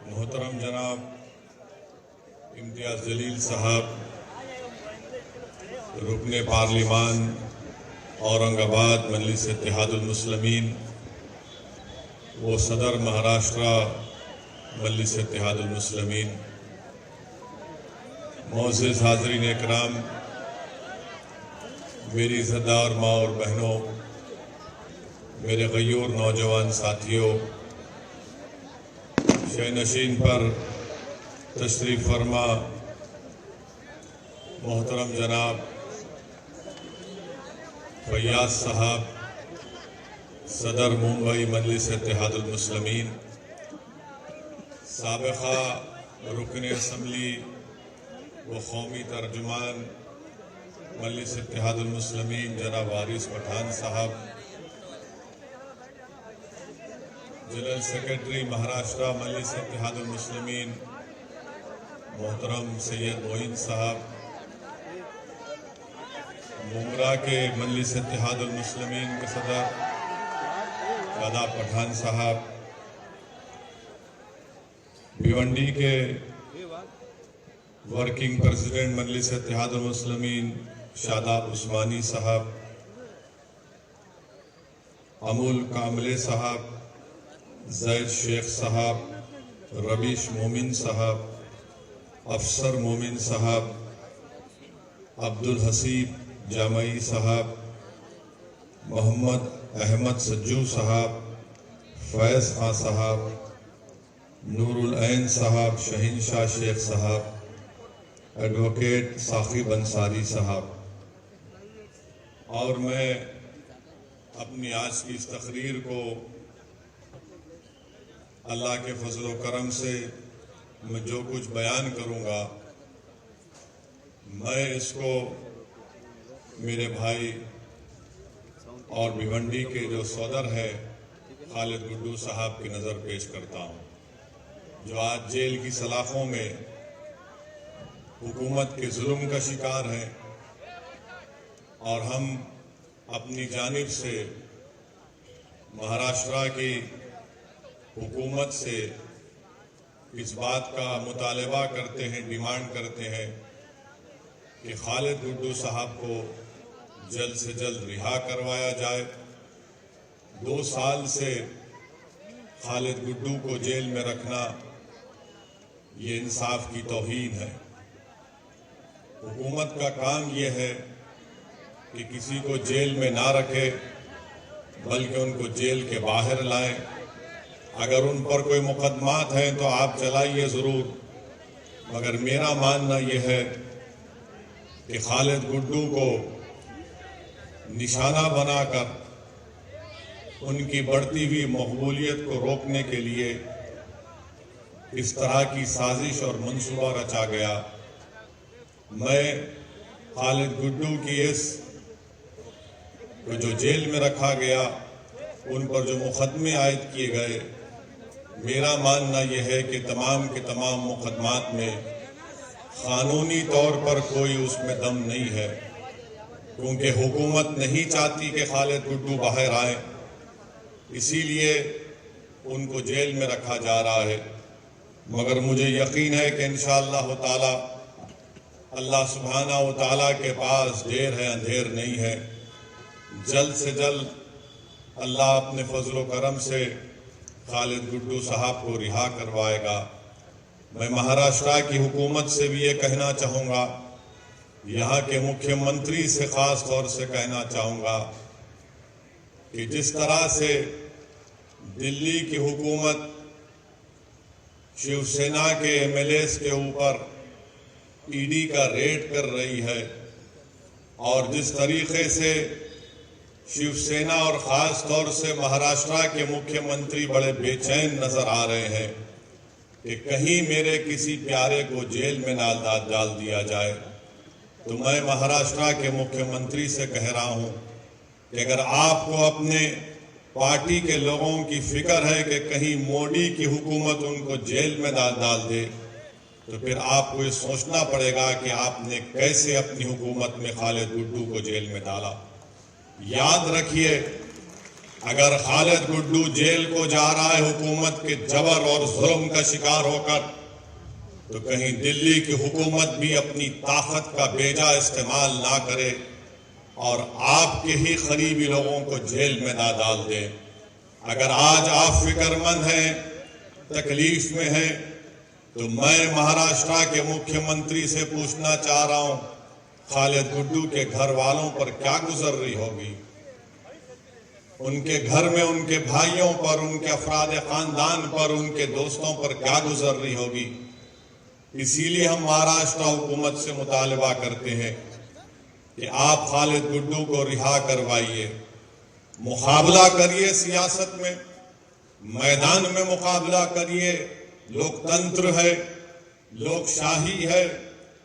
محترم جناب امتیاز جلیل صاحب رکن پارلیمان اورنگ آباد مجلس اتحاد المسلمین و صدر مہاراشٹرا مجلس اتحاد المسلمین، معزز حاضرین اکرام، میری عزتدار ماں اور بہنوں، میرے غیور نوجوان ساتھیوں، شہ نشین پر تشریف فرما محترم جناب فیاض صاحب صدر ممبئی مجلس اتحاد المسلمین، سابقہ رکن اسمبلی و قومی ترجمان مجلس اتحاد المسلمین جناب وارث پٹھان صاحب، جنرل سیکرٹری مہاراشٹرا مجلس اتحاد المسلمین محترم سید معین صاحب، ممبرا کے مجلس اتحاد المسلمین کے صدر دادا پٹھان صاحب، بھیونڈی کے ورکنگ پریزیڈنٹ مجلس اتحاد المسلمین شاداب عثمانی صاحب، امول کاملے صاحب، زید شیخ صاحب، ربیش مومن صاحب، افسر مومن صاحب، عبدالحسیب جامعی صاحب، محمد احمد سجو صاحب، فیض خان صاحب، نور العین صاحب، شہنشاہ شیخ صاحب، ایڈوکیٹ ثاقب انصاری صاحب، اور میں اپنی آج کی اس تقریر کو اللہ کے فضل و کرم سے میں جو کچھ بیان کروں گا، میں اس کو میرے بھائی اور بھیونڈی کے جو صدر ہے خالد گڈو صاحب کی نظر پیش کرتا ہوں، جو آج جیل کی سلاخوں میں حکومت کے ظلم کا شکار ہیں، اور ہم اپنی جانب سے مہاراشٹرا کی حکومت سے اس بات کا مطالبہ کرتے ہیں، ڈیمانڈ کرتے ہیں کہ خالد گڈو صاحب کو جلد سے جلد رہا کروایا جائے۔ 2 سال سے خالد گڈو کو جیل میں رکھنا یہ انصاف کی توہین ہے۔ حکومت کا کام یہ ہے کہ کسی کو جیل میں نہ رکھے بلکہ ان کو جیل کے باہر لائیں۔ اگر ان پر کوئی مقدمات ہیں تو آپ چلائیے ضرور، مگر میرا ماننا یہ ہے کہ خالد گڈو کو نشانہ بنا کر ان کی بڑھتی ہوئی مقبولیت کو روکنے کے لیے اس طرح کی سازش اور منصوبہ رچا گیا۔ میں خالد گڈو کی جو جیل میں رکھا گیا، ان پر جو مقدمے عائد کیے گئے، میرا ماننا یہ ہے کہ تمام کے تمام مقدمات میں قانونی طور پر کوئی اس میں دم نہیں ہے، کیونکہ حکومت نہیں چاہتی کہ خالد گڈو باہر آئیں، اسی لیے ان کو جیل میں رکھا جا رہا ہے۔ مگر مجھے یقین ہے کہ انشاءاللہ تعالی اللہ سبحانہ و تعالیٰ کے پاس دیر ہے اندھیر نہیں ہے، جلد سے جلد اللہ اپنے فضل و کرم سے خالد گڈو صاحب کو رہا کروائے گا۔ میں مہاراشٹرا کی حکومت سے بھی یہ کہنا چاہوں گا، یہاں کے مکھیہ منتری سے خاص طور سے کہنا چاہوں گا کہ جس طرح سے دلی کی حکومت شیو سینا کے ایم ایل ایز کے اوپر ای ڈی کا ریڈ کر رہی ہے، اور جس طریقے سے شیو سینا اور خاص طور سے مہاراشٹرا کے مکھیہ منتری بڑے بے چین نظر آ رہے ہیں کہ کہیں میرے کسی پیارے کو جیل میں نہ ڈال دیا جائے، تو میں مہاراشٹرا کے مکھیہ منتری سے کہہ رہا ہوں کہ اگر آپ کو اپنے پارٹی کے لوگوں کی فکر ہے کہ کہیں مودی کی حکومت ان کو جیل میں ڈال دے، تو پھر آپ کو یہ سوچنا پڑے گا کہ آپ نے کیسے اپنی حکومت میں خالد گڈو کو جیل میں ڈالا۔ یاد رکھیے، اگر خالد گڈو جیل کو جا رہا ہے حکومت کے جبر اور ظلم کا شکار ہو کر، تو کہیں دلی کی حکومت بھی اپنی طاقت کا بیجا استعمال نہ کرے اور آپ کے ہی قریبی لوگوں کو جیل میں نہ ڈال دے۔ اگر آج آپ فکر مند ہیں، تکلیف میں ہیں، تو میں مہاراشٹرا کے مکھیہ منتری سے پوچھنا چاہ رہا ہوں، خالد گڈو کے گھر والوں پر کیا گزر رہی ہوگی؟ ان کے گھر میں ان کے بھائیوں پر، ان کے افراد خاندان پر، ان کے دوستوں پر کیا گزر رہی ہوگی؟ اسی لیے ہم مہاراشٹرا حکومت سے مطالبہ کرتے ہیں کہ آپ خالد گڈو کو رہا کروائیے، مقابلہ کریے سیاست میں، میدان میں مقابلہ کریے، لوکتنتر ہے، لوک شاہی ہے،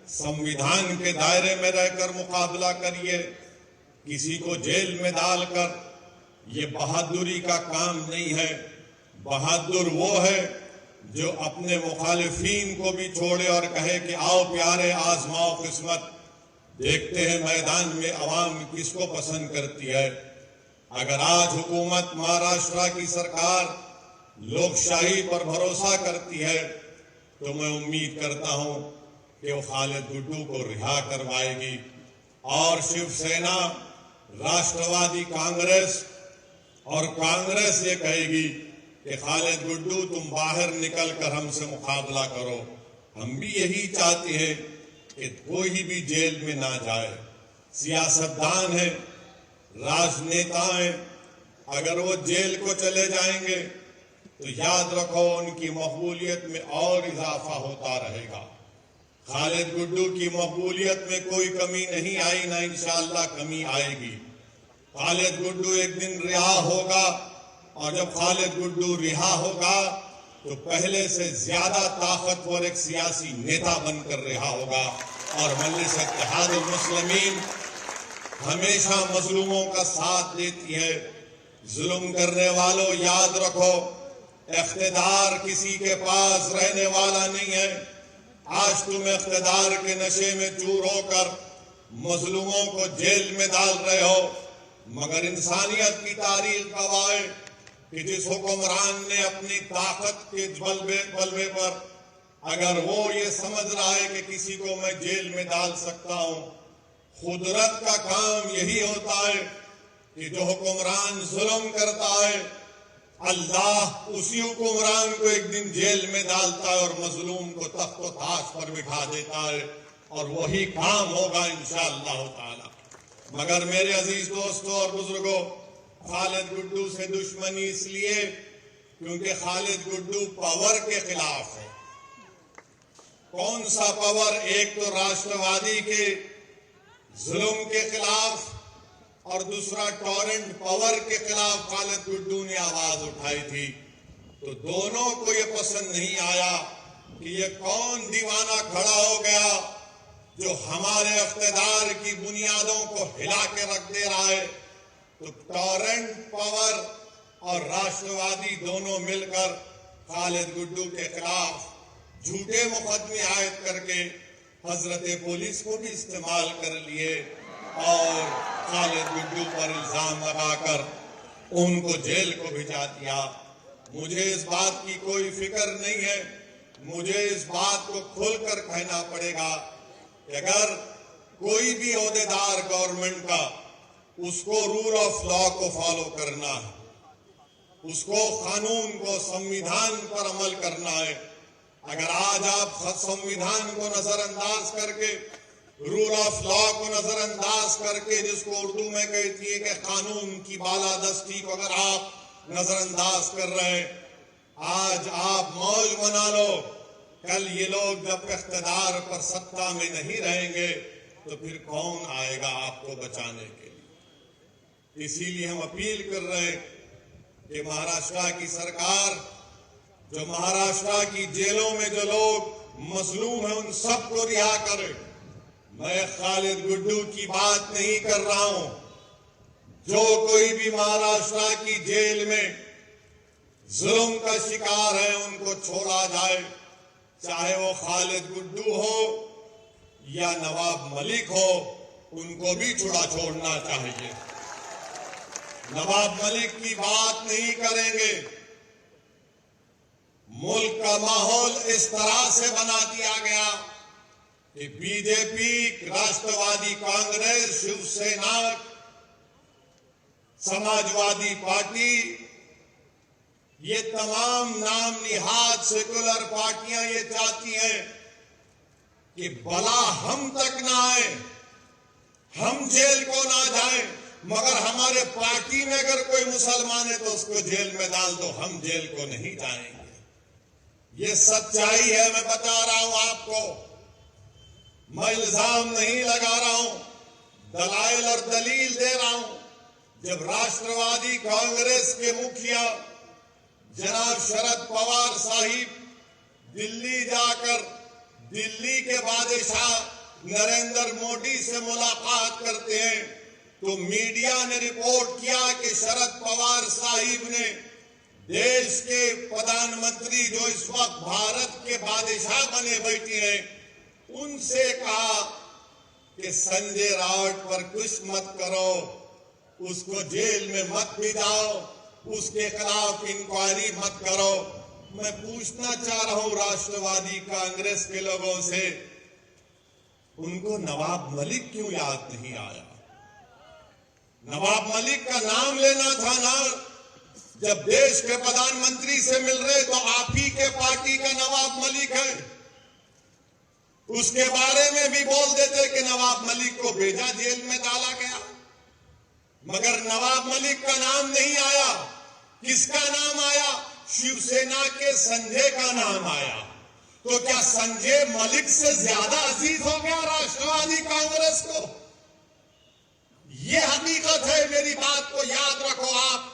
سمویدھان کے دائرے میں رہ کر مقابلہ کریے، کسی کو جیل میں ڈال کر۔ یہ بہادری کا کام نہیں ہے۔ بہادر وہ ہے جو اپنے مخالفین کو بھی چھوڑے اور کہے کہ آؤ پیارے آزماؤ قسمت، دیکھتے ہیں میدان میں عوام کس کو پسند کرتی ہے۔ اگر آج حکومت مہاراشٹرا کی سرکار لوک شاہی پر بھروسہ کرتی ہے تو میں امید کرتا ہوں کہ وہ خالد گڈو کو رہا کروائے گی، اور شیو سینا، راشٹروادی کانگریس اور کانگریس یہ کہے گی کہ خالد گڈو تم باہر نکل کر ہم سے مقابلہ کرو۔ ہم بھی یہی چاہتے ہیں کہ کوئی بھی جیل میں نہ جائے۔ سیاستدان ہیں، راجنیتا ہیں، اگر وہ جیل کو چلے جائیں گے تو یاد رکھو ان کی مقبولیت میں اور اضافہ ہوتا رہے گا۔ خالد گڈو کی مقبولیت میں کوئی کمی نہیں آئی، نہ انشاءاللہ کمی آئے گی۔ خالد گڈو ایک دن رہا ہوگا، اور جب خالد گڈو رہا ہوگا تو پہلے سے زیادہ طاقتور ایک سیاسی نیتا بن کر رہا ہوگا، اور مجلس اتحاد المسلمین ہمیشہ مظلوموں کا ساتھ دیتی ہے۔ ظلم کرنے والوں یاد رکھو، اقتدار کسی کے پاس رہنے والا نہیں ہے۔ آج تم اقتدار کے نشے میں چور ہو کر مظلوموں کو جیل میں ڈال رہے ہو، مگر انسانیت کی تاریخ گواہ ہے کہ جس حکمران نے اپنی طاقت کے بلبے پر، اگر وہ یہ سمجھ رہا ہے کہ کسی کو میں جیل میں ڈال سکتا ہوں، قدرت کا کام یہی ہوتا ہے کہ جو حکمران ظلم کرتا ہے، اللہ اسی حکمران کو ایک دن جیل میں ڈالتا ہے اور مظلوم کو تخت و تاج پر بٹھا دیتا ہے، اور وہی کام ہوگا انشاءاللہ تعالی۔ مگر میرے عزیز دوستوں اور بزرگوں، خالد گڈو سے دشمنی اس لیے کیونکہ خالد گڈو پاور کے خلاف ہے۔ کون سا پاور؟ ایک تو راشٹروادی کے ظلم کے خلاف، اور دوسرا ٹورنٹ پاور کے خلاف خالد گڈو نے آواز اٹھائی تھی۔ تو دونوں کو یہ پسند نہیں آیا کہ یہ کون دیوانہ کھڑا ہو گیا جو ہمارے اقتدار کی بنیادوں کو ہلا کے رکھ دے رہا ہے۔ تو ٹورنٹ پاور اور راشٹروادی دونوں مل کر خالد گڈو کے خلاف جھوٹے مقدمے عائد کر کے حضرت پولیس کو بھی استعمال کر لیے، اور خالد گڈو پر الزام لگا کر ان کو جیل کو بھیجا دیا۔ مجھے اس بات کی کوئی فکر نہیں ہے، مجھے اس بات کو کھل کر کہنا پڑے گا کہ اگر کوئی بھی عہدیدار گورنمنٹ کا، اس کو رول آف لا کو فالو کرنا ہے، اس کو قانون کو، سمویدھان پر عمل کرنا ہے۔ اگر آج آپ سمویدھان کو نظر انداز کر کے، رول آف لا کو نظر انداز کر کے، جس کو اردو میں کہتی ہے کہ قانون کی بالادستی کو اگر آپ نظر انداز کر رہے ہیں، آج آپ موج بنا لو، کل یہ لوگ جب اقتدار پر سطح میں نہیں رہیں گے تو پھر کون آئے گا آپ کو بچانے کے لیے؟ اسی لیے ہم اپیل کر رہے ہیں کہ مہاراشٹرا کی سرکار، جو مہاراشٹرا کی جیلوں میں جو لوگ مظلوم ہیں ان سب کو رہا کرے۔ میں خالد گڈو کی بات نہیں کر رہا ہوں، جو کوئی بھی مہاراشٹرا کی جیل میں ظلم کا شکار ہے ان کو چھوڑا جائے، چاہے وہ خالد گڈو ہو یا نواب ملک ہو، ان کو بھی چھوڑنا چاہیے۔ نواب ملک کی بات نہیں کریں گے. ملک کا ماحول اس طرح سے بنا دیا گیا کہ بی جے پی، راشٹروادی کانگریس، شیو سینا، سماجوادی پارٹی، یہ تمام نام نہاد سیکولر پارٹیاں یہ چاہتی ہیں کہ بلا ہم تک نہ آئے، ہم جیل کو نہ جائیں، مگر ہمارے پارٹی میں اگر کوئی مسلمان ہے تو اس کو جیل میں ڈال دو، ہم جیل کو نہیں جائیں گے. یہ سچائی ہے، میں بتا رہا ہوں آپ کو. میں الزام نہیں لگا رہا ہوں، دلائل اور دلیل دے رہا ہوں. جب راشٹروادی کانگریس کے مکھیا جناب شرد پوار صاحب دلی جا کر دلی کے بادشاہ نریندر مودی سے ملاقات کرتے ہیں تو میڈیا نے رپورٹ کیا کہ شرد پوار صاحب نے دیش کے پردھان منتری جو اس وقت بھارت کے بادشاہ بنے بیٹھے ہیں ان سے کہا کہ سنجے راؤت پر کچھ مت کرو، اس کو جیل میں مت بھیجاؤ، اس کے خلاف انکوائری مت کرو. میں پوچھنا چاہ رہا ہوں راشٹروادی کانگریس کے لوگوں سے، ان کو نواب ملک کیوں یاد نہیں آیا؟ نواب ملک کا نام لینا تھا نا. جب دیش کے پردھان منتری سے مل رہے تو آپ ہی کے پارٹی کا نواب ملک ہے، اس کے بارے میں بھی بول دیتے کہ نواب ملک کو بھیجا، جیل میں ڈالا گیا. مگر نواب ملک کا نام نہیں آیا. کس کا نام آیا؟ شیو سینا کے سنجے کا نام آیا. تو کیا سنجے ملک سے زیادہ عزیز ہو گیا راشٹروادی کانگریس کو؟ یہ حقیقت ہے. میری بات کو یاد رکھو آپ.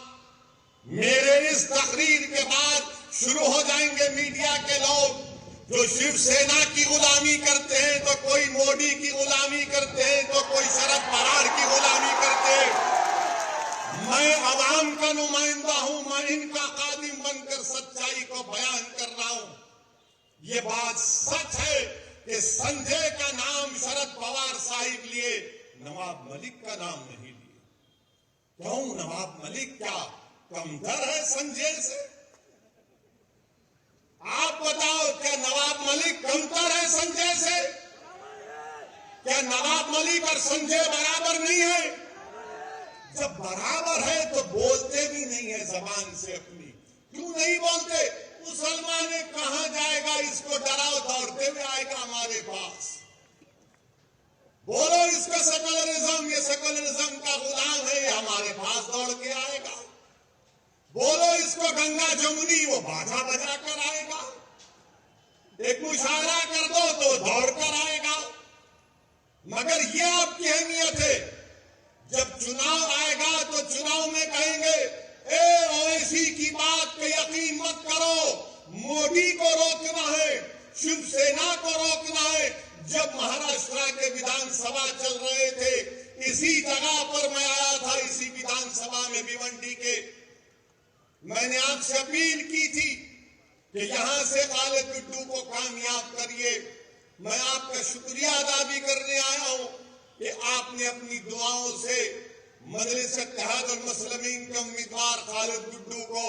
میرے اس تقریر کے بعد شروع ہو جائیں گے میڈیا کے لوگ جو شیو سینا کی غلامی کرتے ہیں، تو کوئی مودی کی غلامی کرتے ہیں، تو کوئی شرد پوار کی غلامی کرتے ہیں. میں عوام کا نمائندہ ہوں، میں ان کا خادم بن کر سچائی کو بیان کر رہا ہوں. یہ بات سچ ہے کہ سنجے کا نام شرد پوار صاحب لیے، نواب ملک کا نام نہیں لیے. کیوں؟ نواب ملک کیا کمتر ہے سنجے سے؟ آپ بتاؤ، کیا نواب ملک کمتر ہے سنجے سے؟ کیا نواب ملک اور سنجے برابر نہیں ہے؟ جب برابر ہے تو بولتے بھی نہیں ہے زبان سے اپنی. کیوں نہیں بولتے؟ مسلمان کہاں جائے گا؟ اس کو ڈراؤ دوڑتے ہوئے آئے گا ہمارے پاس. بولو اس کو سیکولرزم، یہ سیکولرزم کا غلام ہے، یہ ہمارے پاس دوڑ کے آئے گا. بولو اس کو گنگا جمنی، وہ باجا بجا کر آئے گا. ایک مشاورہ کر دو تو دوڑ کر آئے گا. مگر یہ آپ کی اہمیت ہے. جب چناؤ آئے گا تو چناؤ میں کہیں گے اے اویسی کی بات پہ یقین مت کرو، مودی کو روکنا ہے، شیو سینا کو روکنا ہے. جب مہاراشٹر کے ویدھان سبھا چل رہے تھے اسی جگہ پر میں آیا تھا، اسی ویدھان سبھا میں بھیونڈی کے. میں نے آپ سے اپیل کی تھی کہ یہاں سے خالد گڈو کو کامیاب کریے. میں آپ کا شکریہ ادا بھی کرنے آیا ہوں کہ آپ نے اپنی دعاؤں سے مجلس اتحاد المسلمین کے امیدوار خالد گڈو کو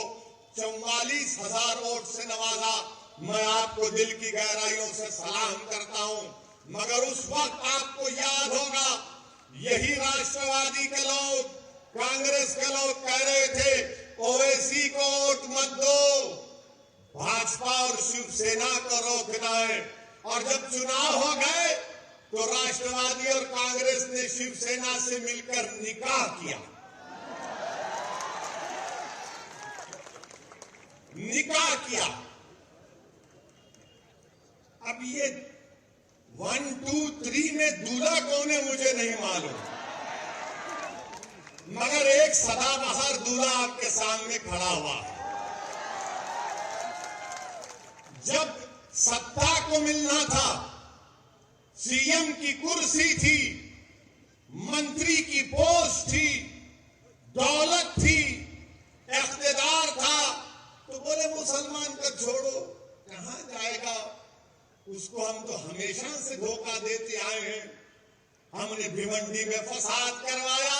44,000 ووٹ سے نوازا. میں آپ کو دل کی گہرائیوں سے سلام کرتا ہوں. مگر اس وقت آپ کو یاد ہوگا یہی راشٹروادی کے لوگ، کانگریس کے لوگ کہہ رہے تھے اویسی کو ووٹ مت دو، بھاجپا اور شیو سینا کو روکنا ہے. اور جب چناؤ ہو گئے تو راشٹروادی اور کانگریس نے شیو سینا سے مل کر نکاح کیا. نکاح کیا. اب یہ 1 2 3 میں دولہا کون ہے مجھے نہیں معلوم، مگر ایک سدا بہار دولہا آپ کے سامنے کھڑا ہوا. جب ستا کو ملنا تھا، سی ایم کی کرسی تھی، منتری کی پوسٹ تھی، دولت تھی، اقتدار تھا، تو بولے مسلمان کا چھوڑو، کہاں جائے گا؟ اس کو ہم تو ہمیشہ سے دھوکہ دیتے آئے ہیں. ہم نے بھیونڈی میں فساد کروایا،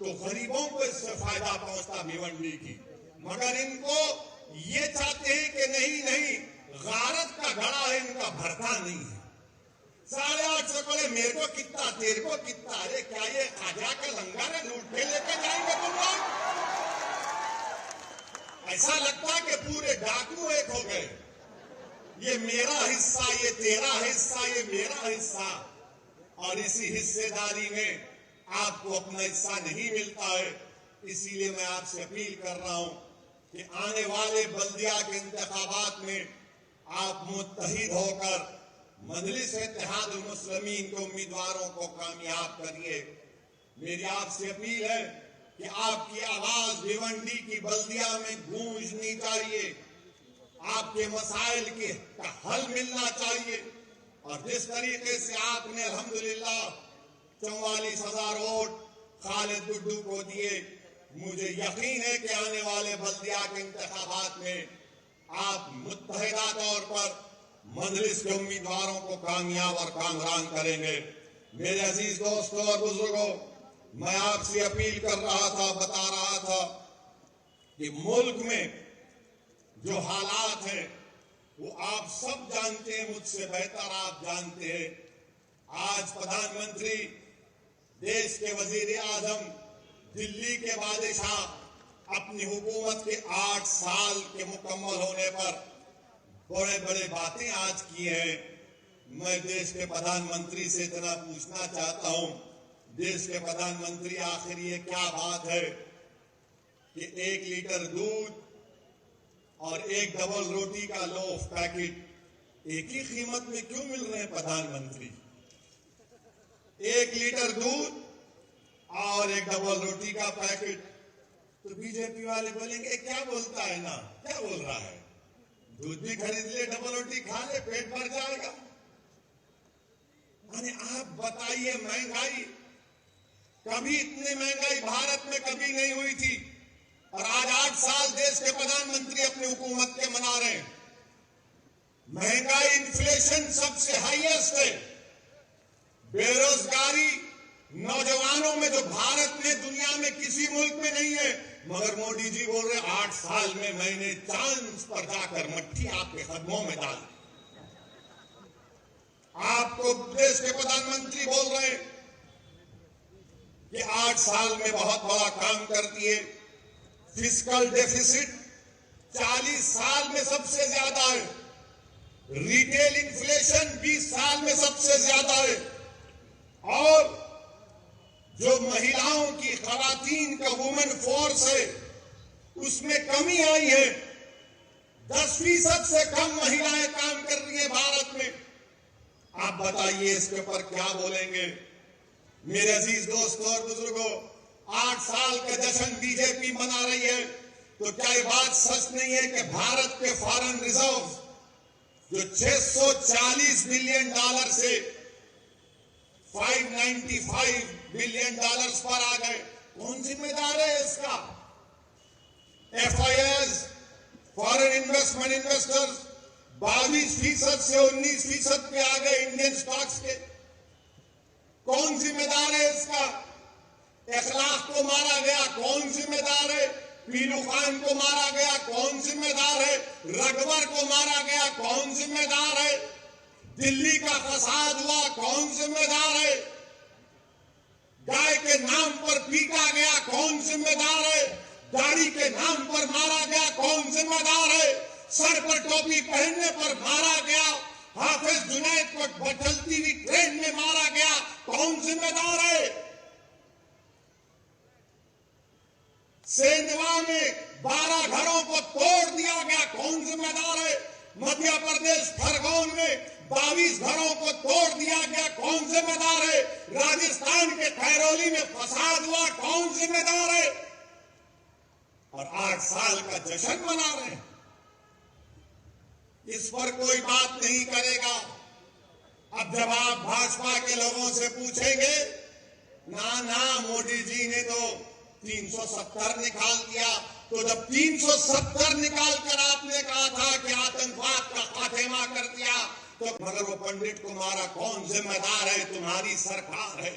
تو غریبوں کو اس سے فائدہ پہنچتا بھیونڈی کی، مگر ان کو یہ چاہتے ہیں کہ نہیں غارت کا گھڑا ہے، ان کا بھرتا نہیں ہے۔ 850 بولے میرے کو کتنا تیرے کو کتنا، ارے کیا یہ خواجہ کا لنگر ہے، لوٹ کے لے کے جائیں گے تم لوگ؟ ایسا لگتا کہ پورے ڈاکو ایک ہو گئے، یہ میرا حصہ، یہ تیرا حصہ، یہ میرا حصہ، اور اسی حصے داری میں آپ کو اپنا حصہ نہیں ملتا ہے۔ اسی لیے میں آپ سے اپیل کر رہا ہوں کہ آنے والے بلدیہ کے انتخابات میں آپ متحد ہو کر مجلس اتحاد المسلمین کے امیدواروں کو کامیاب کریے۔ میری آپ سے اپیل ہے کہ آپ کی آواز بھیونڈی کی بلدیہ میں گونجنی چاہیے، آپ کے مسائل کا حل ملنا چاہیے، اور جس طریقے سے آپ نے الحمدللہ 44,000 ووٹ خالد گڈو کو دیے، مجھے یقین ہے کہ آنے والے بلدیہ کے انتخابات میں آپ متحدہ طور پر مجلس کے امیدواروں کو کامیاب اور کامران کریں گے۔ میرے عزیز دوستوں اور بزرگوں، میں آپ سے اپیل کر رہا تھا، بتا رہا تھا کہ ملک میں جو حالات ہیں وہ آپ سب جانتے ہیں، مجھ سے بہتر آپ جانتے ہیں۔ آج پردھان منتری، دیش کے وزیر اعظم، دلی کے بادشاہ اپنی حکومت کے 8 سال کے مکمل ہونے پر بڑے بڑے باتیں آج کی ہیں۔ میں دیش کے پردھان منتری سے اتنا پوچھنا چاہتا ہوں، دیش کے پردھان منتری آخر یہ کیا بات ہے کہ 1 لیٹر دودھ اور 1 ڈبل روٹی کا لوف پیکٹ ایک ہی قیمت میں کیوں مل رہے ہیں پردھان منتری؟ 1 لیٹر دودھ اور 1 ڈبل روٹی کا پیکٹ۔ تو بی جے پی والے بولیں گے کیا بولتا ہے نا، کیا بول رہا ہے، دودھ بھی خرید لے، ڈبل روٹی کھا لے، پیٹ بھر جائے گا۔ یعنی آپ بتائیے، مہنگائی کبھی اتنی مہنگائی بھارت میں کبھی نہیں ہوئی تھی، اور آج 8 سال دیش کے پردھان منتری اپنی حکومت کے منا رہے ہیں۔ مہنگائی، انفلیشن سب سے ہائیسٹ ہے، بے روزگاری نوجوانوں میں جو بھارت میں دنیا میں کسی ملک میں نہیں ہے، مگر مودی جی بول رہے 8 سال میں میں نے چاند پر جا کر مٹھی آپ کے قدموں میں ڈالی۔ آپ کو دیش کے پردھان منتری بول رہے ہیں کہ 8 سال میں بہت بڑا کام کر دیے، فسکل ڈیفیسٹ 40 سال میں سب سے زیادہ ہے، ریٹیل انفلیشن 20 سال میں سب سے زیادہ ہے، اور جو مہیلاؤں کی، خواتین کا وومن فورس ہے اس میں کمی آئی ہے، 10% سے کم مہیلائیں کام کر رہی ہیں بھارت میں۔ آپ بتائیے اس کے اوپر کیا بولیں گے؟ میرے عزیز دوستوں اور بزرگوں، 8 سال کا جشن بی جے پی منا رہی ہے، تو کیا یہ بات سچ نہیں ہے کہ بھارت کے فارن ریزرو جو $640 بلین سے $595 بلین پر آ گئے؟ کون ذمہ دار ہے اس کا؟ FIIs، فارن انویسٹمنٹ انویسٹرز 22% سے 19% پہ آ گئے انڈین سٹاکس کے۔ کون ذمہ دار ہے اس کا؟ اخلاق کو مارا گیا، کون ذمہ دار ہے؟ پیلو خان کو مارا گیا، کون ذمہ دار ہے؟ رگور کو مارا گیا، کون ذمہ دار ہے؟ دلی کا فساد ہوا، کون ذمہ دار ہے؟ گائے کے نام پر پیٹا گیا، کون ذمہ دار ہے؟ داڑھی کے نام پر مارا گیا، کون ذمہ دار ہے؟ سر پر ٹوپی پہننے پر مارا گیا، حافظ جنید کو بچلتی ہوئی ٹرین میں مارا گیا، کون ذمہ دار ہے؟ سیندوا میں 12 گھروں کو توڑ دیا گیا، کون ذمہ دار ہے؟ مدھیہ پردیش کھرگون میں 22 گھروں کو توڑ دیا گیا، کون ذمہ دار ہے؟ راجستھان کے کھیرولی میں فساد ہوا، کون ذمہ دار ہے؟ اور 8 سال کا جشن منا رہے ہیں، اس پر کوئی بات نہیں کرے گا۔ اب جب آپ بھاجپا کے لوگوں سے پوچھیں گے، نا مودی جی نے تو 370 نکال دیا، تو جب 370 نکال کر آپ نے کہا تھا کہ آتنکواد کا خاتمہ کر دیا، تو مگر وہ پنڈت کمارا کون ذمہ دار ہے؟ تمہاری سرکار ہے۔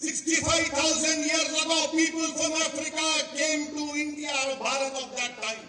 65,000 years ago, people from Africa came to India or Bharat of that time.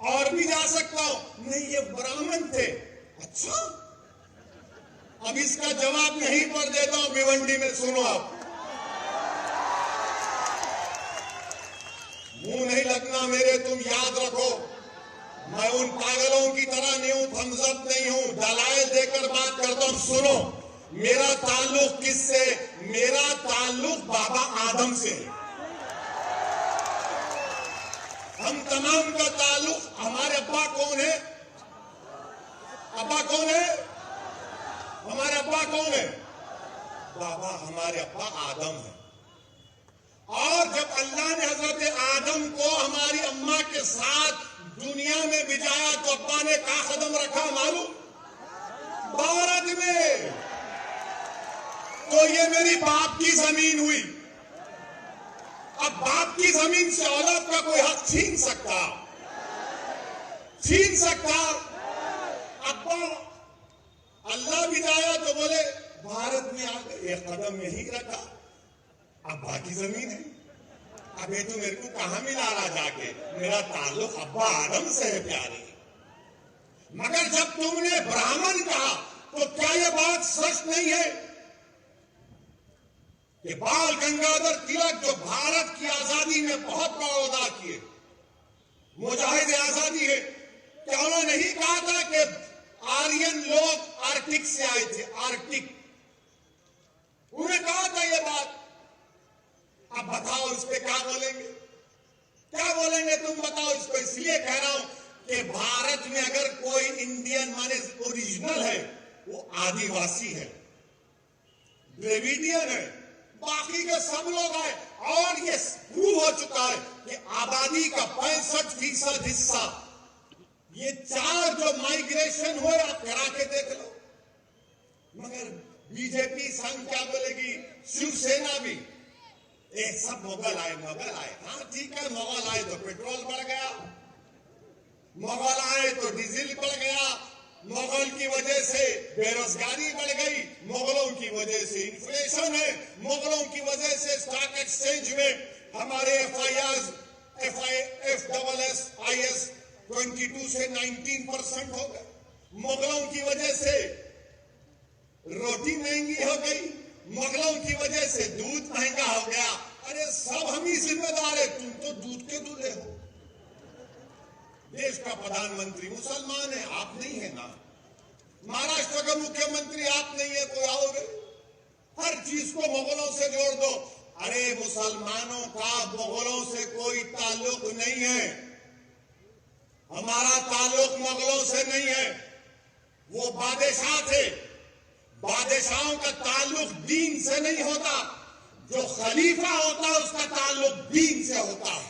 اور بھی جا سکتا ہوں. نہیں یہ برہمن تھے. اچھا اب اس کا جواب نہیں پڑھ دیتا ہوں بھیونڈی میں. سنو آپ, منہ نہیں لگنا میرے, تم یاد رکھو میں ان پاگلوں کی طرح نہیں ہوں, تھمز اپ نہیں ہوں, دلائل دے کر بات کرتا ہوں. سنو میرا تعلق کس سے؟ میرا تعلق بابا آدم سے. ہم تمام کا تعلق, ہمارے ابا کون ہے؟ ابا کون ہے؟ ہمارے ابا کون ہے؟ بابا, ہمارے ابا آدم ہے. اور جب اللہ نے حضرت آدم کو ہماری اماں کے ساتھ دنیا میں بھیجایا تو ابا نے کہاں قدم رکھا معلوم؟ بھارت میں. تو یہ میری باپ کی زمین ہوئی. اب باپ کی زمین سے اولاد کا کوئی حق چھین سکتا؟ چھین سکتا؟ ابا اللہ بھیجایا تو بولے بھارت میں آ گئے, ایک قدم یہی رکھا, ابا کی زمین ہے. اب یہ تو میرے کو کہاں ملا رہا جا کے؟ میرا تعلق ابا آدم سے ہے پیارے. مگر جب تم نے برہمن کہا تو کیا یہ بات سچ نہیں ہے کہ بال گنگادھر تلک جو بھارت کی آزادی میں بہت بڑا ادا کیے, مجاہد آزادی ہے, کیا انہوں نے نہیں کہا تھا کہ آرین لوگ آرکٹک سے آئے تھے؟ آرکٹک انہوں نے کہا تھا یہ بات. اب بتاؤ اس پہ کیا بولیں گے؟ کیا بولیں گے تم بتاؤ اس کو. اس لیے کہہ رہا ہوں کہ بھارت میں اگر کوئی انڈین مانے اوریجنل ہے وہ آدی واسی ہے, ڈریویڈین ہے, باقی کے سب لوگ ہیں. اور یہ پروو ہو چکا ہے کہ آبادی کا 65% حصہ, یہ 4 جو مائیگریشن ہوئے آپ کرا کے دیکھ لو. مگر بی جے پی سنگھ کیا بولے گی, شیو سینا بھی سب مغل آئے. مغل آئے, ہاں ٹھیک ہے, مغل آئے تو پیٹرول بڑھ گیا, مغل آئے تو ڈیزل بڑھ گیا, مغل کی وجہ سے بے روزگاری بڑھ گئی, مغلوں کی وجہ سے انفلیشن ہے, مغلوں کی وجہ سے اسٹاک ایکسچینج میں ہمارے FIS 22 سے 19% ہو گئے. مغلوں کی وجہ سے روٹی مہنگی ہو گئی, مغلوں کی وجہ سے دودھ مہنگا ہو گیا. ارے سب ہم ہی ذمہ دار ہے, تم تو دودھ کے دولہے ہو. دیش کا پردھان منتری مسلمان ہے, آپ نہیں ہے نا. مہاراشٹر کا مکھیہ منتری آپ نہیں ہے, کوئی آؤ گے. ہر چیز کو مغلوں سے جوڑ دو. ارے مسلمانوں کا مغلوں سے کوئی تعلق نہیں ہے, ہمارا تعلق مغلوں سے نہیں ہے. وہ بادشاہ تھے, بادشاہوں کا تعلق دین سے نہیں ہوتا, جو خلیفہ ہوتا اس کا تعلق دین سے ہوتا ہے.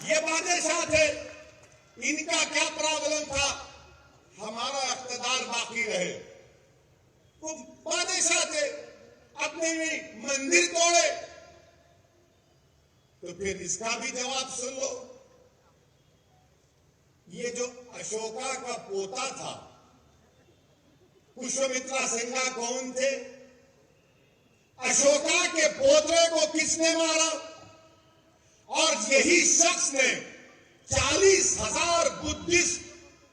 یہ بادشاہ تھے, ان کا کیا پرابلم تھا؟ ہمارا اقتدار باقی رہے. وہ بادشاہ تھے, اپنے بھی مندر توڑے. تو پھر اس کا بھی جواب سن لو. یہ جو اشوکا کا پوتا تھا پشومترا سنگا کون تھے؟ اشوکا کے پوترے کو کس نے مارا؟ اور یہی شخص نے 40,000 بدھسٹ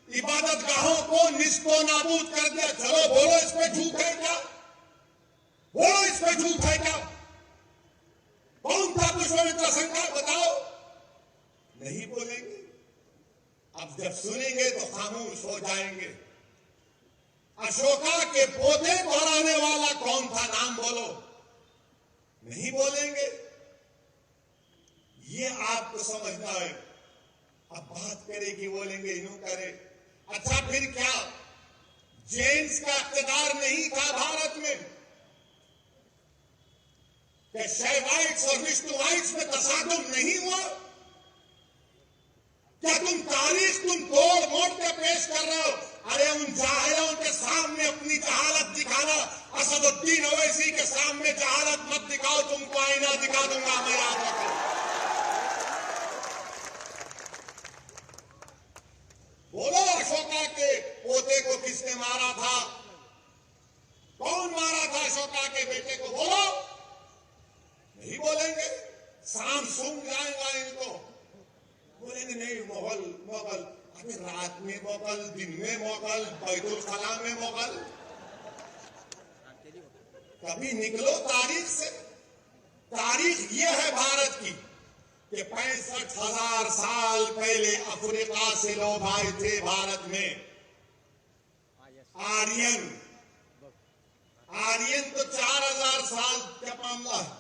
عبادت گاہوں کو نصف و نابود کر دیا. چلو بولو اس پہ جھوٹ ہے کیا؟ بولو اس پہ جھوٹ ہے کیا؟ کون تھا پشومترا سنگا؟ بتاؤ. نہیں بولیں گے. اب جب سنیں گے تو خاموش ہو جائیں گے. اشوکا کے پوتے کو ہرانے والا کون تھا؟ نام بولو. نہیں بولیں گے. یہ آپ کو سمجھنا ہے. اب بات کرے گی بولیں گے یوں کرے. اچھا پھر کیا جینز کا اقتدار نہیں تھا بھارت میں؟ کہ شیوائٹس اور وشنوائٹس میں تصادم نہیں ہوا؟ کیا تم تاریخ توڑ موڑ کے پیش کر رہے ہو؟ ارے ان جاہلوں کے سامنے اپنی جہالت دکھانا. اسد الدین اویسی کے سامنے جہالت مت دکھاؤ, تم کو آئینہ دکھا دوں گا میں, یاد رکھو. بولو اشوکا کے پوتے کو کس نے مارا تھا؟ کون مارا تھا اشوکا کے بیٹے کو؟ بولو. نہیں بولیں گے. سام سونگ جائے گا ان کو. بولیں گے نہیں مغل ابھی رات میں مغل، دن میں مغل، بیت الخلا میں مغل. کبھی نکلو تاریخ سے. تاریخ یہ ہے بھارت کی کہ 65,000 سال پہلے افریقہ سے لوگ آئے تھے بھارت میں. آرین تو 4,000 سال کا معاملہ ہے.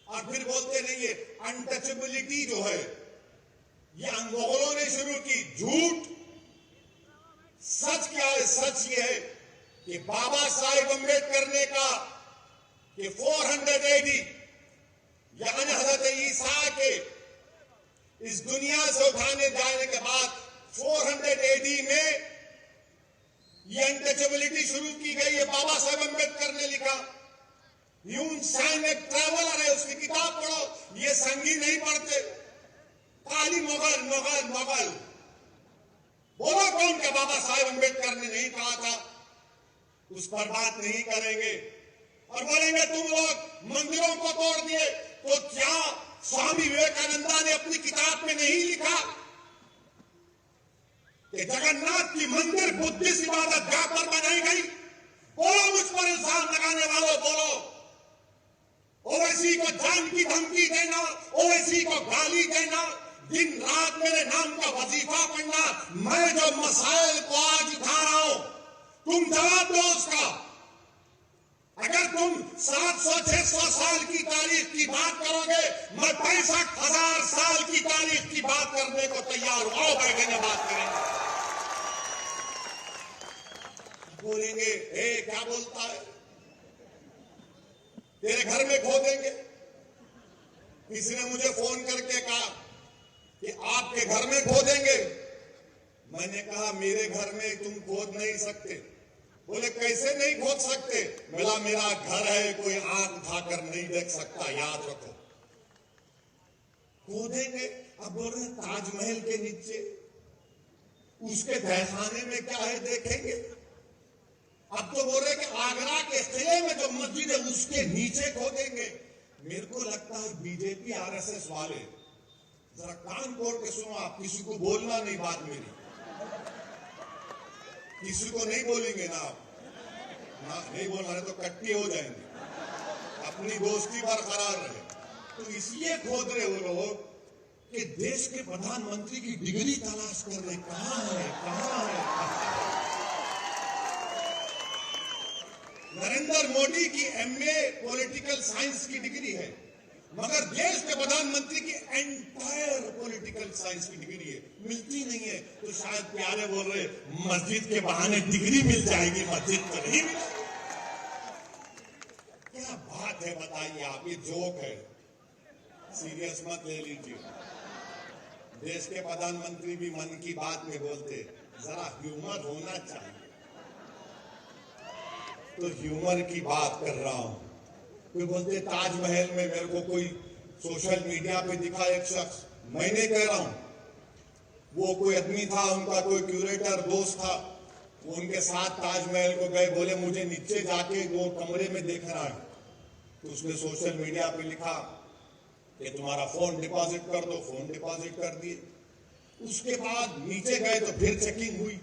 اور پھر بولتے نہیں یہ انٹچبلٹی جو ہے یہ مغلوں نے شروع کی. جھوٹ. سچ کیا ہے؟ سچ یہ ہے کہ بابا صاحب امبیڈکر نے کہا کہ 400 AD یعنی حضرت عیسیٰ کے اس دنیا سے اٹھانے جانے کے بعد 400 AD میں یہ انٹچبلٹی شروع کی گئی ہے. بابا صاحب امبیڈکر نے لکھا. یون شائن ایک ٹریولر ہے، اس کی کتاب پڑھو. یہ سنگی نہیں پڑھتے. خالی مغل مغل مغل. بولو کون کہ بابا صاحب امبیڈکر نے نہیں کہا تھا؟ اس پر بات نہیں کریں گے. اور بولیں گے تم لوگ مندروں کو توڑ دیے. تو کیا سوامی وویکانندا نے اپنی کتاب میں نہیں لکھا کہ جگن ناتھ کی مندر بدھسٹ عبادت گاہ پر بنائی گئی؟ بولو مجھ پر الزام لگانے والوں، بولو. اویسی کو جان کی دھمکی دینا، اویسی کو گالی دینا، دن رات میرے نام کا وظیفہ پڑھنا. میں جو مسائل کو آج اٹھا رہا ہوں تم جواب دو اس کا. اگر تم 700-600 سال کی تاریخ کی بات کرو گے، میں 65,000 سال کی تاریخ کی بات کرنے کو تیار ہوں. آؤ بیٹھیں گے، بات کریں گے. بولیں گے اے کیا بولتا ہے، تیرے گھر میں کھودیں گے. کسی نے مجھے فون کر کے کہا کہ آپ کے گھر میں کھودیں گے. میں نے کہا میرے گھر میں تم کھود نہیں سکتے. بولے کیسے نہیں کھود سکتے؟ بولا میرا گھر ہے، کوئی آنکھ اٹھا کر نہیں دیکھ سکتا، یاد رکھو. کھودیں گے. اب بول رہے ہیں تاج محل کے نیچے، اس کے تہخانے میں کیا ہے دیکھیں گے. اب تو بول رہے کہ آگرہ کے قلعے میں جو مسجد ہے اس کے نیچے کھودیں گے. میرے کو لگتا ہے بی جے پی RSS والے ذرا کان کھول کے سنو. آپ کسی کو بولنا نہیں، بات میری کسی کو نہیں بولیں گے نا. آپ نہیں بولنا ہے تو کٹی ہو جائیں گے. اپنی دوستی برقرار رہے. تو اس لیے کھود رہے وہ لوگ کہ دیش کے پردھان منتری کی ڈگری تلاش کر رہے. کہاں ہے؟ نریندر مودی کی MA پولیٹیکل سائنس کی ڈگری ہے، مگر دیش کے پردھان منتری کی انٹائر پولیٹیکل سائنس کی ڈگری ہے. ملتی نہیں ہے. تو شاید پیارے بول رہے مسجد کے بہانے ڈگری مل جائے گی، مسجد تو نہیں. کیا بات ہے بتائیے آپ. یہ جوک ہے، سیریس مت لے لیجیے. دیش کے پردھان منتری بھی من کی بات میں بولتے، ذرا ہیومر ہونا چاہیے. تو ہیومر کی بات کر رہا ہوں. کوئی بولتے تاج محل میں میرے کو کوئی سوشل میڈیا پہ دکھا ایک شخص، میں نہیں کہہ رہا ہوں، وہ کوئی آدمی تھا، ان کا کوئی کیوریٹر دوست تھا، وہ ان کے ساتھ تاج محل کو گئے. بولے مجھے نیچے جا کے وہ کمرے میں دیکھنا ہے. تو اس نے سوشل میڈیا پہ لکھا کہ تمہارا فون ڈپازٹ کر دو. فون ڈپازٹ کر دیے. اس کے بعد نیچے گئے تو پھر چیکنگ ہوئی.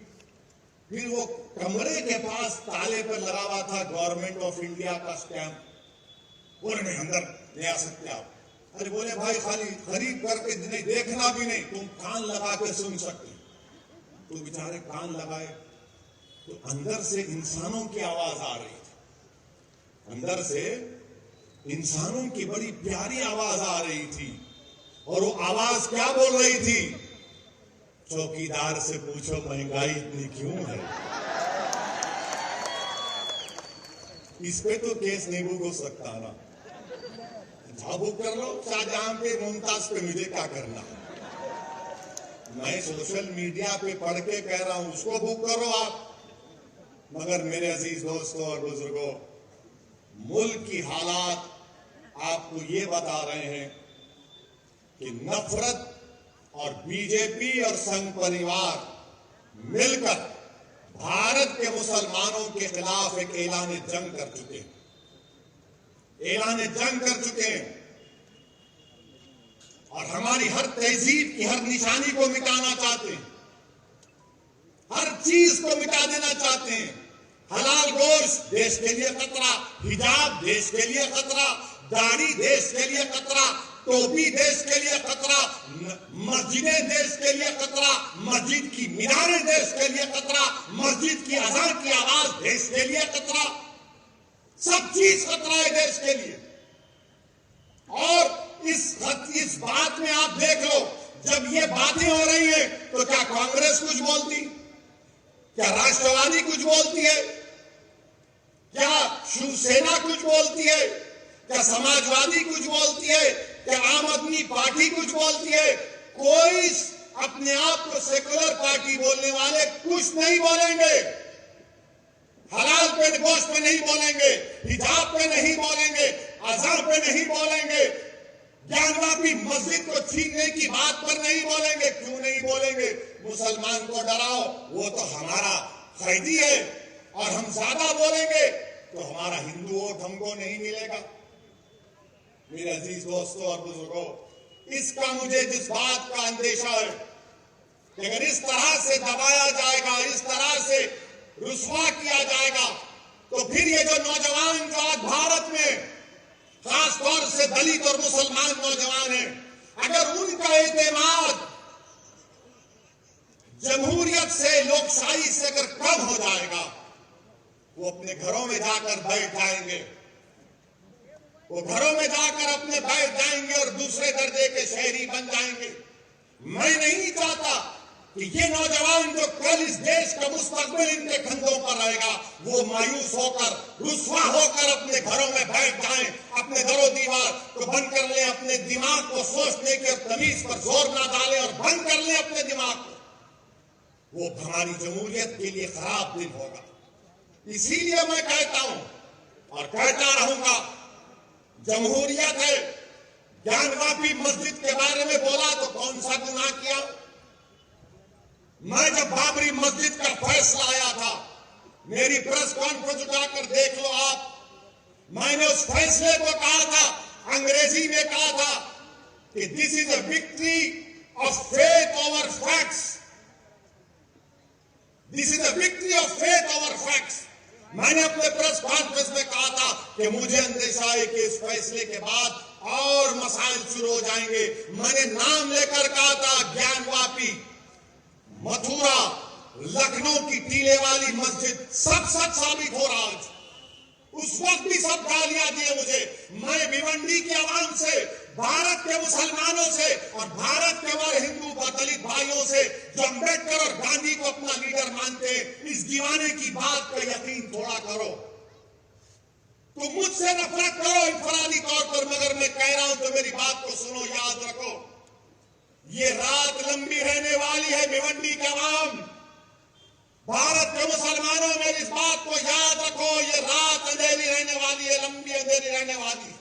پھر وہ کمرے کے پاس تالے پر لگا ہوا تھا گورنمنٹ آف انڈیا کا اسٹیمپ. بولے نہیں اندر لے آ سکتے آپ. ارے بولے بھائی خالی خرید کر کے نہیں، دیکھنا بھی نہیں، تم کان لگا کے سن سکتے. تو بیچارے کان لگائے تو اندر سے انسانوں کی آواز آ رہی تھی. اندر سے انسانوں کی بڑی پیاری آواز آ رہی تھی. اور وہ آواز کیا بول رہی تھی؟ چوکیدار سے پوچھو مہنگائی اتنی کیوں ہے. اس پہ تو کیس نہیں بک ہو سکتا نا. جہاں بک کر لو، شاہجہاں پہ، ممتاز پہ، مجھے کیا کرنا. میں سوشل میڈیا پہ پڑھ کے کہہ رہا ہوں اس کو بک کرو آپ. مگر میرے عزیز دوستوں اور بزرگوں، ملک کی حالات آپ کو یہ بتا رہے ہیں کہ نفرت اور بی جے پی اور سنگھ پریوار مل کر بھارت کے مسلمانوں کے خلاف ایک اعلان جنگ کر چکے ہیں. اعلان جنگ کر چکے ہیں. اور ہماری ہر تہذیب کی ہر نشانی کو مٹانا چاہتے ہیں، ہر چیز کو مٹا دینا چاہتے ہیں۔ حلال گوشت دیش کے لیے خطرہ، حجاب دیش کے لیے خطرہ، داڑھی دیش کے لیے خطرہ، ٹوپی دیش کے لیے خطرہ، مسجدیں دیش کے لیے خطرہ، مسجد کی میناریں دیش کے لیے خطرہ، مسجد کی اذان کی آواز دیش کے لیے خطرہ، سب چیز خطرہ ہے دیش کے لیے۔ اور اس بات میں آپ دیکھ لو، جب یہ باتیں ہو رہی ہیں تو کیا کانگریس کچھ بولتی، کیا راشٹروادی کچھ بولتی ہے، کیا شیو سینا کچھ بولتی ہے، کیا سماجوادی کچھ بولتی ہے، کیا عام آدمی پارٹی کچھ بولتی ہے؟ کوئی اپنے آپ کو سیکولر پارٹی بولنے والے کچھ نہیں بولیں گے، حلال پہ گوشت پہ نہیں بولیں گے، حجاب پہ نہیں بولیں گے، اذان پہ نہیں بولیں گے، جان واپی مسجد کو چھیننے کی بات پر نہیں بولیں گے۔ کیوں نہیں بولیں گے؟ مسلمان کو ڈراؤ، وہ تو ہمارا قیدی ہے، اور ہم زیادہ بولیں گے تو ہمارا ہندو ووٹ ہم کو نہیں ملے گا۔ میرے عزیز دوستوں اور بزرگوں، اس کا مجھے جس بات کا اندیشہ ہے کہ اگر اس طرح سے دبایا جائے گا، اس طرح سے رسوا کیا جائے گا، تو پھر یہ جو نوجوان جو آج بھارت میں خاص طور سے دلت اور مسلمان نوجوان ہیں، اگر ان کا اعتماد جمہوریت سے، لوکشاہی سے اگر کم ہو جائے گا، وہ اپنے گھروں میں جا کر بیٹھ جائیں گے، وہ گھروں میں جا کر اپنے بیٹھ جائیں گے اور دوسرے درجے کے شہری بن جائیں گے۔ میں نہیں چاہتا کہ یہ نوجوان جو کل اس دیش کا مستقبل ان کے کندھوں پر رہے گا، وہ مایوس ہو کر، رسوا ہو کر اپنے گھروں میں بیٹھ جائیں، اپنے در و دیوار کو بند کر لیں، اپنے دماغ کو سوچنے کی اور تمیز پر زور نہ ڈالیں اور بند کر لیں اپنے دماغ کو۔ وہ ہماری جمہوریت کے لیے خراب دن ہوگا۔ اسی لیے میں کہتا ہوں اور کہتا رہوں گا، جمہوریت ہے۔ جان واپی مسجد کے بارے میں بولا تو کون سا گناہ کیا؟ میں جب بابری مسجد کا فیصلہ آیا تھا، میری پریس کانفرنس اٹھا کر دیکھ لو آپ، میں نے اس فیصلے کو کہا تھا، انگریزی میں کہا تھا کہ this is a victory of faith over facts, this is a victory of faith over facts. میں نے اپنے پریس کانفرنس میں کہا تھا کہ مجھے اندیشہ ہے کہ اس فیصلے کے بعد اور مسائل شروع ہو جائیں گے۔ میں نے نام لے کر کہا تھا، گیان واپی، متھورا، لکھنؤ کی ٹیلے والی مسجد، سب سچ ثابت ہو رہا ہے۔ اس وقت بھی سب گالیاں دیے مجھے۔ میں بھیونڈی کی عوام سے، بھارت کے مسلمانوں سے اور بھارت کے ہمارے ہندو دلت بھائیوں سے جو امبیڈکر اور گاندھی کو اپنا لیڈر مانتے ہیں، اس دیوانے کی بات کا یقین تھوڑا کرو۔ تم مجھ سے نفرت کرو انفرادی طور پر، مگر میں کہہ رہا ہوں تو میری بات کو سنو، یاد رکھو، یہ رات لمبی رہنے والی ہے۔ بھیونڈی کے عوام، بھارت کے مسلمانوں میں اس بات کو یاد رکھو، یہ رات اندھیری رہنے والی ہے، لمبی اندھیری رہنے والی ہے۔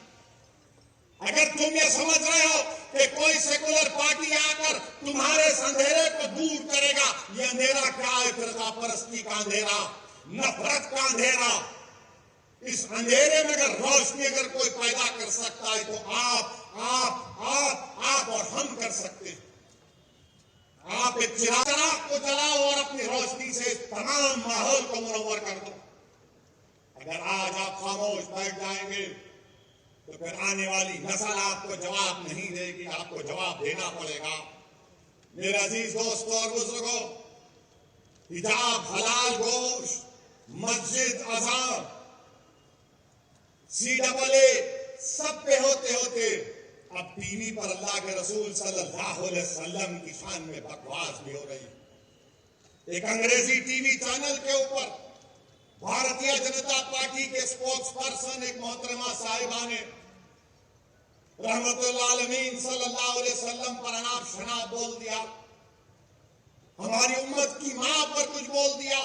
اگر تم یہ سمجھ رہے ہو کہ کوئی سیکولر پارٹی آ کر تمہارے اس اندھیرے کو دور کرے گا، یہ اندھیرا کیا ہے؟ فرقہ پرستی کا اندھیرا، نفرت کا اندھیرا۔ اس اندھیرے میں اگر روشنی اگر کوئی پیدا کر سکتا ہے تو آپ اور ہم کر سکتے ہیں۔ آپ ایک چراغ کو جلاؤ اور اپنی روشنی سے تمام ماحول کو منور کر دو۔ اگر آج آپ خاموش بیٹھ جائیں گے تو پھر آنے والی نسل آپ کو جواب نہیں دے گی، آپ کو جواب دینا پڑے گا۔ میرے عزیز دوستوں اور بزرگوں، حجاب، حلال گوشت، مسجد، اذان، CAA سب پہ ہوتے ہوتے اب ٹی وی پر اللہ کے رسول صلی اللہ علیہ وسلم کی شان میں بکواس بھی ہو رہی ہے۔ ایک انگریزی ٹی وی چینل کے اوپر بھارتیہ جنتا پارٹی کے اسپوکس پرسن ایک محترمہ صاحبہ نے رحمت اللہ علیہ صلی اللہ علیہ وسلم پر اناپ شناپ بول دیا، ہماری امت کی ماں پر کچھ بول دیا۔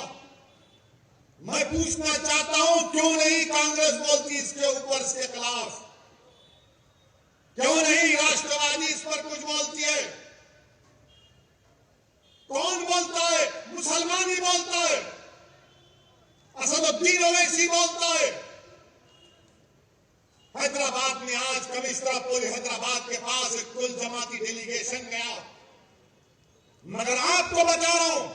میں پوچھنا چاہتا ہوں، کیوں نہیں کانگریس بولتی اس کے اوپر، اس کے خلاف؟ کیوں نہیں راشٹروادی اس پر کچھ بولتی ہے؟ کون بولتا ہے؟ مسلمان ہی بولتا ہے، اسد الدین اویسی بولتا ہے۔ حیدرآباد میں آج کمشنر پولیس حیدرآباد صاحب کے پاس ایک کل جماعتی ڈیلیگیشن گیا، مگر آپ کو بتا رہا ہوں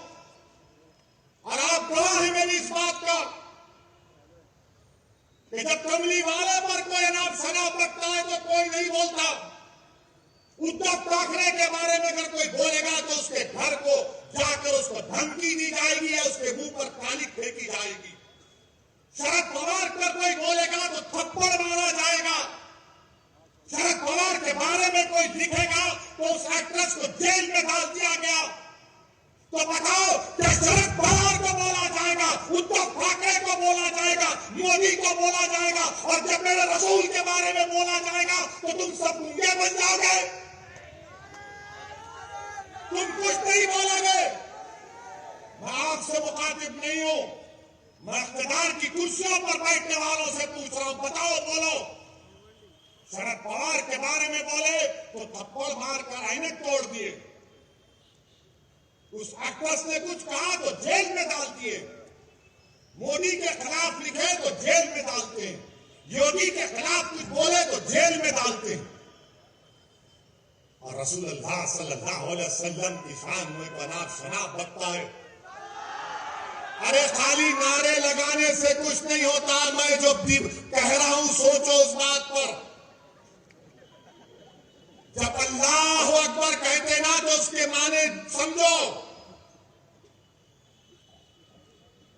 اور آپ گواہ ہیں میری اس بات کا کہ جب کملی والے پر کوئی اناپ شناپ رکھتا ہے تو کوئی نہیں بولتا۔ ادھو ٹھاکرے کے بارے میں اگر کوئی بولے گا تو اس کے گھر کو جا کر اس کو دھمکی دی جائے گی یا اس کے منہ پر کالی پھینکی جائے گی۔ شرد پوار پر کوئی بولے گا تو تھپڑ مارا جائے گا۔ شرد پوار کے بارے میں کوئی لکھے گا تو اس ایکٹریس کو جیل میں ڈال دیا گیا۔ تو بتاؤ کہ شرد پوار کو بولا جائے گا، ادھو ٹھاکرے کو بولا جائے گا، مودی کو بولا جائے گا، اور جب میرے رسول کے بارے میں بولا جائے گا تو تم سب گنگے بن جاؤ گے، تم کچھ نہیں بولو گے۔ میں آپ سے مخاطب نہیں ہوں، میں اقتدار کی کرسیوں پر بیٹھنے والوں سے پوچھ رہا ہوں، بتاؤ بولو۔ شرد پوار کے بارے میں بولے تو تھپڑ مار کر عینک توڑ دیے، اس ایکٹریس نے کچھ کہا تو جیل میں ڈال دیے، مودی کے خلاف لکھے تو جیل میں ڈالتے ہیں، یوگی کے خلاف کچھ بولے تو جیل میں ڈالتے ہیں، اور رسول اللہ صلی اللہ علیہ وسلم کی شان میں اناپ شناپ بکتا ہے۔ ارے خالی نعرے لگانے سے کچھ نہیں ہوتا، میں جو کہہ رہا ہوں سوچو اس بات پر۔ جب اللہ اکبر کہتے نا تو اس کے معنی سمجھو۔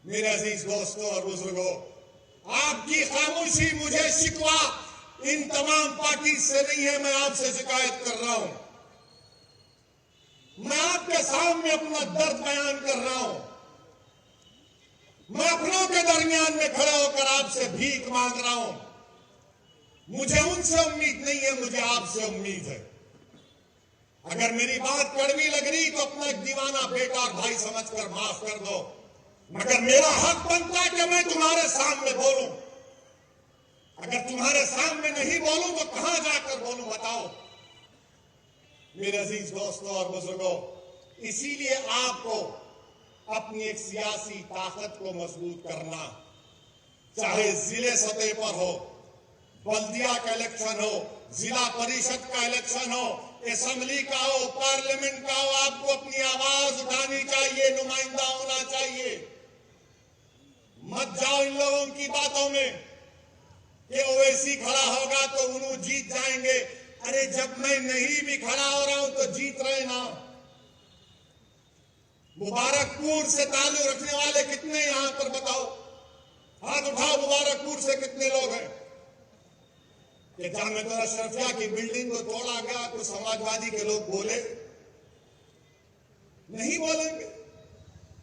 میرے عزیز دوستوں اور بزرگوں، آپ کی خاموشی مجھے شکوہ ان تمام پارٹی سے نہیں ہے، میں آپ سے شکایت کر رہا ہوں، میں آپ کے سامنے اپنا درد بیان کر رہا ہوں، میں اپنوں کے درمیان میں کھڑا ہو کر آپ سے بھیک مانگ رہا ہوں۔ مجھے ان سے امید نہیں ہے، مجھے آپ سے امید ہے۔ اگر میری بات کڑوی لگ رہی تو اپنا ایک دیوانہ بیٹا اور بھائی سمجھ کر معاف کر دو، مگر میرا حق بنتا ہے کہ میں تمہارے سامنے بولوں۔ اگر تمہارے سامنے نہیں بولوں تو کہاں جا کر بولوں بتاؤ؟ میرے عزیز دوستوں اور بزرگوں، اسی لیے آپ کو اپنی ایک سیاسی طاقت کو مضبوط کرنا، چاہے ضلع سطح پر ہو، بلدیہ کا الیکشن ہو، ضلع پریشد کا الیکشن ہو، اسمبلی کا ہو، پارلیمنٹ کا ہو، آپ کو اپنی آواز اٹھانی چاہیے، نمائندہ ہونا چاہیے۔ مت جاؤ ان لوگوں کی باتوں میں کہ اویسی کھڑا ہوگا تو انہوں جیت جائیں گے۔ ارے جب میں نہیں بھی کھڑا ہو رہا ہوں تو جیت رہے نا۔ مبارک پور سے تعلق رکھنے والے کتنے یہاں پر بتاؤ، ہاتھ اٹھاؤ، مبارک پور سے کتنے لوگ ہیں کہ جامعہ اشرفیہ کی بلڈنگ کو توڑا گیا، تو سماجوادی کے لوگ بولے؟ نہیں بولیں گے۔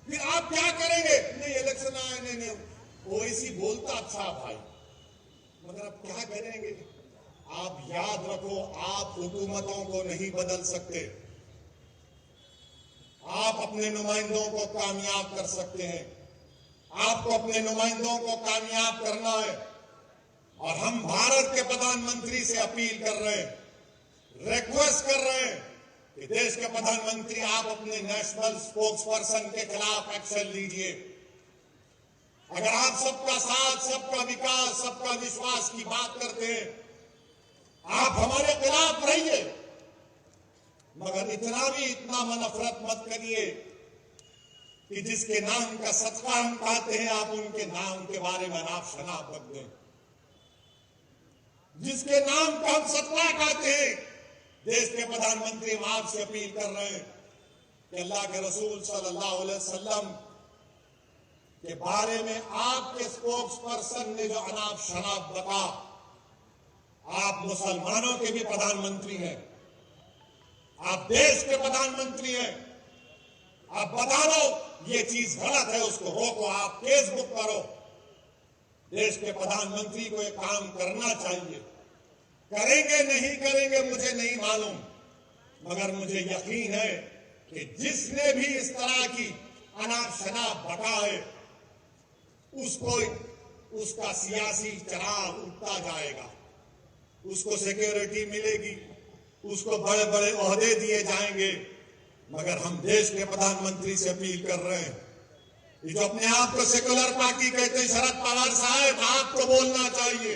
پھر آپ کیا کریں گے؟ نہیں الیکشن آئے، نہیں اویسی بولتا اچھا بھائی، مگر آپ کیا کریں گے؟ آپ یاد رکھو، آپ حکومتوں کو نہیں بدل سکتے، آپ اپنے نمائندوں کو کامیاب کر سکتے ہیں، آپ کو اپنے نمائندوں کو کامیاب کرنا ہے۔ اور ہم بھارت کے پردھان منتری سے اپیل کر رہے ہیں، ریکویسٹ کر رہے ہیں کہ دیش کے پردھان منتری آپ اپنے نیشنل اسپوکس پرسن کے خلاف ایکشن لیجئے۔ اگر آپ سب کا ساتھ، سب کا وکاس، سب کا وشواس کی بات کرتے ہیں، آپ ہمارے خلاف رہیے، مگر اتنا نفرت مت کریے کہ جس کے نام کا صدقہ ہم کھاتے ہیں آپ ان کے نام کے بارے میں اناپ شناپ رکھ دیں۔ جس کے نام کا ہم صدقہ کھاتے ہیں، دیش کے پردھان منتری ہم آپ سے اپیل کر رہے ہیں کہ اللہ کے رسول صلی اللہ علیہ وسلم کے بارے میں آپ کے اسپوکس پرسن نے جو اناپ شناپ بتا، آپ مسلمانوں کے بھی پردھان منتری ہیں، آپ دیش کے پردھان منتری ہیں، آپ بتا دو یہ چیز غلط ہے، اس کو روکو، آپ کیس بک کرو۔ دیش کے پردھان منتری کو یہ کام کرنا چاہیے، کریں گے نہیں کریں گے مجھے نہیں معلوم، مگر مجھے یقین ہے کہ جس نے بھی اس طرح کی اناپ شناپ بتا ہے اس کا سیاسی چراغ اٹھتا جائے گا، اس کو سیکیورٹی ملے گی، اس کو بڑے بڑے عہدے دیے جائیں گے، مگر ہم دیش کے پردھان منتری سے اپیل کر رہے ہیں، یہ جو اپنے آپ کو سیکولر پارٹی کہتے ہیں، شرد پوار صاحب آپ کو بولنا چاہیے،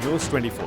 News 24।